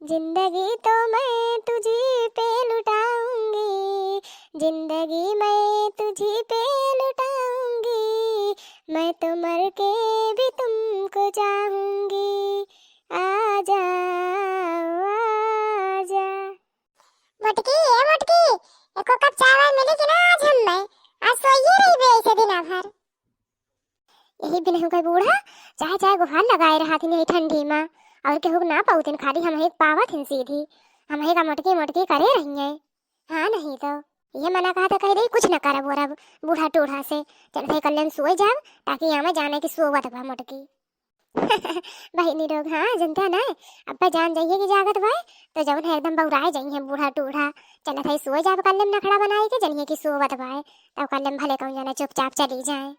जिंदगी तो मैं तुझी पे लुटाऊंगी, जिंदगी मैं तुझी पे लुटाऊंगी, मैं तो मर के भी तुमको चाहूंगी, आजा आजा। मोटकी ए मोटकी, एको कप चाय मिलेगी ना आज हमें? आज सोइए रही बे ऐसे दिन भर। यही बिन हो गए बूढ़ा, चाहे चाहे गुहार लगाए रहा थी नहीं ठंडी में, और केहू ना पाउतिन खाली हम एक पावत हिन सीधी, हम एक मोटकी मोटकी करे रही है। हाँ नहीं तो ये मना कहा था कह दे कुछ न करे बोरा बूढ़ा टूढ़ा से, चल भाई कल सोए जाओ ताकि यहाँ में जाने की सोवत बा मोटकी। बहनी लोग हाँ जनता ना अब जान जाइए कि जागत भाई तो जब एकदम बौराए जाइए बूढ़ा टूढ़ा, चल भाई सोए जाओ कल नखड़ा बनाई के जनिए की सोवत भाई, तब कल भले कहूँ जाना चुपचाप चली जाए,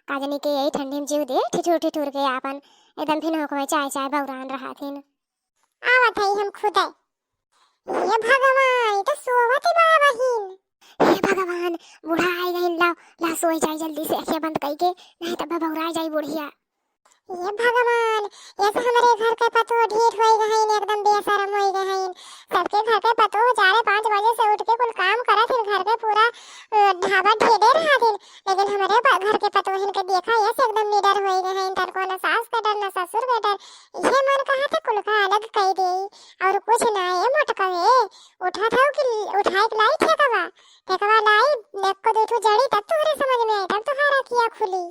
काजनी के यही ठंडी में जीव दे ठिठुर ठिठुर के आपन एकदम फिन होके चाय चाय बौरान रहा थिन। आवत है हम खुद है। ये भगवान तो सोवत बा बहिन। हे भगवान बूढ़ा आई गई, ला ला सोई जाए जल्दी से अखियां बंद करके, नहीं तब बौरा जाए बुढ़िया। ये भगवान, ये तो हमारे घर के पतो ढीठ होई गए हैं, एकदम बेशरम होई गए हैं। सबके घर के पतो 4-5 बजे से उठ के कुल काम करत हैं, घर के पूरा ढाबा ढेडे रहा दिन, लेकिन हमारे घर के पतो हिन के देखा ये से एकदम निडर होई गए हैं, तन को न सास का डर न ससुर का डर, ये मन कहा था कुल का अलग कह दे और कुछ ना ये मोटकवे उठा था कि उठाई लाई ठेकवा ठेकवा लाई देख को देखो जड़ी तब तुम्हारे समझ में आई, तब तुम्हारा किया खुली।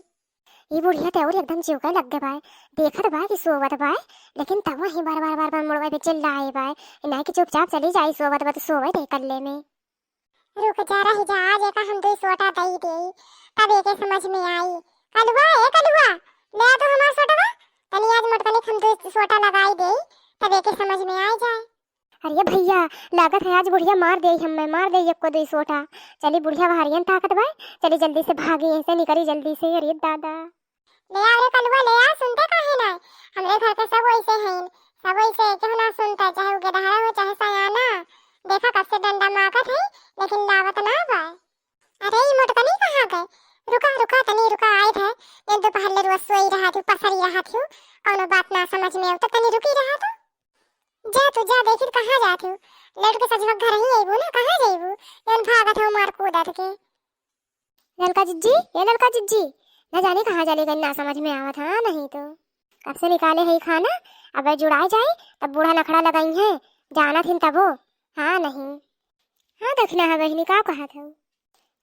ये बुढ़िया तो और एकदम चिवका लग गए भाई, देखत भाई कि सोवत भाई, लेकिन तब वही बार बार मुड़वा पे चिल्लाए भाई, नहीं कि चुपचाप चली जाए सोवत बा तो सोवे थे कल्ले में। रुक जा रही जा, आज एक हम दो सोटा दई दे तब एक समझ में आई। कलुआ ए कलुआ ले तो हमार सोटा तनी आज मोटकनी हम दो सोटा लगाई दे तब एक समझ में आ जाए। अरे भैया लागत है आज बुढ़िया मार दे, हमें मार दे एक को दो सोटा, चली बुढ़िया भारियन ताकत भाई, चली जल्दी से भागी ऐसे निकली जल्दी से। अरे दादा ले आ रे कलुआ ले आ, सुनते काहे ना? हमरे घर के सब वैसे हैं, सब वैसे क्यों ना सुनता, चाहे वो गदहा हो चाहे सयाना, देखा कब से डंडा मारत है लेकिन लावत ना बा। अरे ये मोटकनी कहां गए? रुका रुका तनी रुका आई थे, ये दोपहर ले रोज सोई रहा थी पसरी रहा थी, कौनो बात ना समझ में आव तो तनी रुकी रहा तो जा तू जा देखिर कहां जात हो, लड़ के सजवा घर ही आइबू ना, कहां जाइबू यन भागत हो मार कूदत के। ललका जिज्जी ये ललका जिज्जी न जाने कहाँ चली गई, ना समझ में आवत। हाँ नहीं तो कब से निकाले है खाना, अब जुड़ाई जाए तब बूढ़ा नखड़ा लगाई है जाना थी तब हो। हाँ नहीं हाँ देखना है बहनी का कहा था,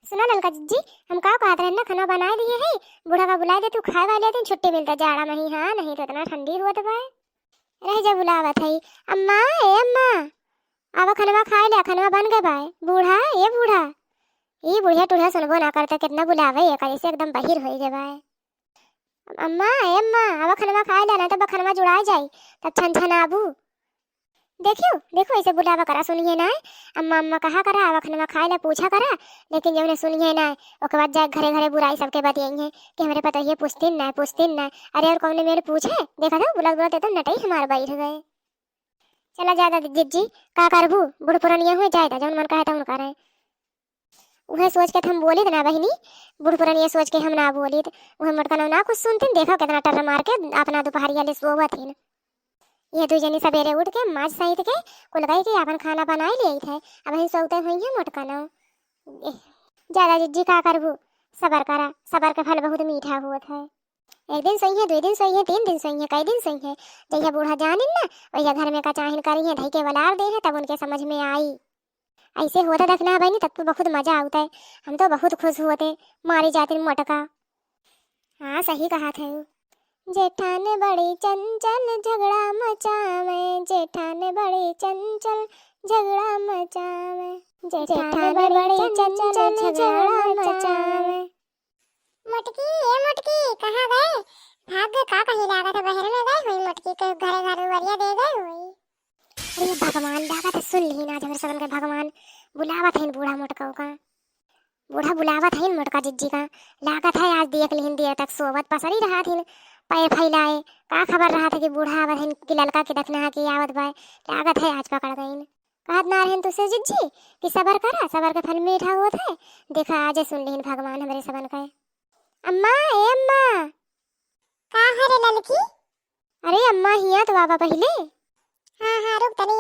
सुना ललका जिज्जी हम का कहत रहे ना खाना बनाए दिए है, बूढ़ा का बुला दे तू खाए वाले दिन छुट्टी मिलता जाड़ा में ही। हाँ नहीं तो इतना ठंडी हुआ तो भाई रह जा बुलावत है अम्मा ए अम्मा अब खनवा खाए ले, खनवा बन गए भाई। बूढ़ा ये बूढ़ा ये बुढ़िया टूढ़िया सुनबो ना करता, कितना बुलावे ये करे से एकदम बहिर हो गए भाई। अम्मा ए अम्मा अब खनवा खाए ले ना तब खनवा जुड़ा जाए तब छन छन आबू। देखियो देखो ऐसे बुलावा करा सुनिए ना, अम्मा अम्मा कहा करा अब खनवा खाए ले पूछा करा, लेकिन जब ने सुनिए ना ओके बाद जाए घरे घरे बुराई सबके बताइए कि हमारे पता ये पूछतीन ना। अरे और कौन ने मेरे पूछे देखा था बुला बुलाते तो नटई हमारे बैठ गए। चला ज्यादा जिज्जी का करबू बूढ़ पुरानिया हुए जाए जौन मन कहे उन करे, वह सोच के हम बोली ना बहनी, बूढ़ पुरानिया सोच के हम ना बोली वह मटका ना कुछ सुनतीन, देखो कितना टर मार के अपना दोपहरिया ले सोवत थी। ये दो जनी सवेरे उठ के माछ सहित के कुल गई के अपन खाना बनाए ले थे, अब हम सोते हुई है मोटका ना। ज्यादा जिज्जी का करबू सबर करा, सबर का फल बहुत मीठा हुआ है। एक दिन सही है, 2 दिन सही है, 3 दिन सही है, कई दिन सही है, जैसा बूढ़ा जानिन ना वैया घर में का चाहिन करी है धई के वलार दे है तब उनके समझ में आई। ऐसे होता देखना है बहनी तब तो बहुत मजा आता है, हम तो बहुत खुश होते मारी जाती मटका। हाँ सही कहा था, जेठान बड़ी चंचल झगड़ा मचावे, जेठान बड़ी चंचल झगड़ा मचावे, जेठान बड़ी चंचल झगड़ा मचावे। मोटकी ए मोटकी कहां गए? भाग गए का कहीं लागा था बहर में गए हुई मोटकी के घरे घर वरिया दे गए हुई। अरे भगवान लागत सुन ली ना जबर सबन के भगवान बुलावत है बूढ़ा मोटका का, बूढ़ा बुलावत है मोटका जिज्जी का, लागत है आज देख लिहिन देर तक सोवत पसरी रहा थी पैर फैलाए, का खबर रहा था कि बूढ़ा आवत है कि ललका के देखना है कि आवत भाई, लागत है आज पकड़ गई। कहत ना रहन तुझसे जिज्जी कि सबर करा, सबर का फल मीठा होता है, देखा आज सुन लिहिन भगवान हमारे सबन का। अम्मा ए अम्मा का हरे ललकी? अरे अम्मा हिया तो बाबा पहले। हां हां रुक तनी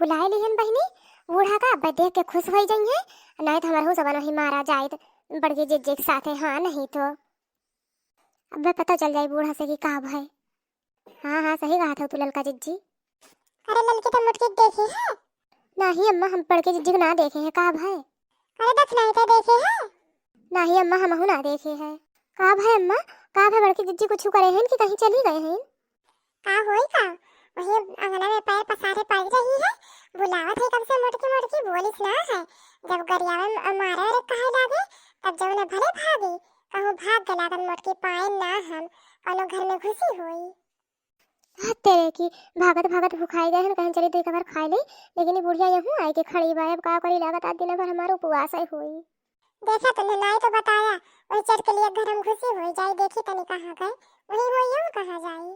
बुलाए लिहन बहिनी बूढ़ा का अब देख के खुश हो जाई है, नहीं तो हमारे सब नहीं मारा जाए बड़के जिज्जे के साथ है। हाँ नहीं तो अब पता चल जाए बूढ़ा से कि का भाई। हाँ हाँ सही कहा था तू ललका जिज्जी। अरे ललकी तो मुटकी देखे है? नहीं अम्मा हम बड़के जिज्जी को ना देखे हैं का भाई। अरे दक्षिणाई तो देखे है? नहीं अम्मा हम ना देखे हैं का भाई। अम्मा का भाई बड़के जिज्जी कुछ करे हैं कि कहीं चली गए हैं? का होई का वही अंगना में पैर पसारे पड़ रही है, बुलावत है कब से मुटकी मुटकी बोलिस ना है। जब गरियावे मारे रे कहे लागे तब जब ने भले भागी, कहूं भाग गला तब मुटकी पाए ना हम कोनो घर में घुसी हुई। हाँ तेरे की भागत भागत भुखाई गए हैं, कहीं चली तो एक बार खा ले, लेकिन ये बुढ़िया यूं आई के खड़ी बा। अब का करी लागत आज दिन भर हमारा उपवास है हुई। देखा तुमने नाई तो बताया, वही चढ़ के लिए घर में घुसी हुई। जाई देखी तनी कहाँ गए, वही हुई कहाँ जाई।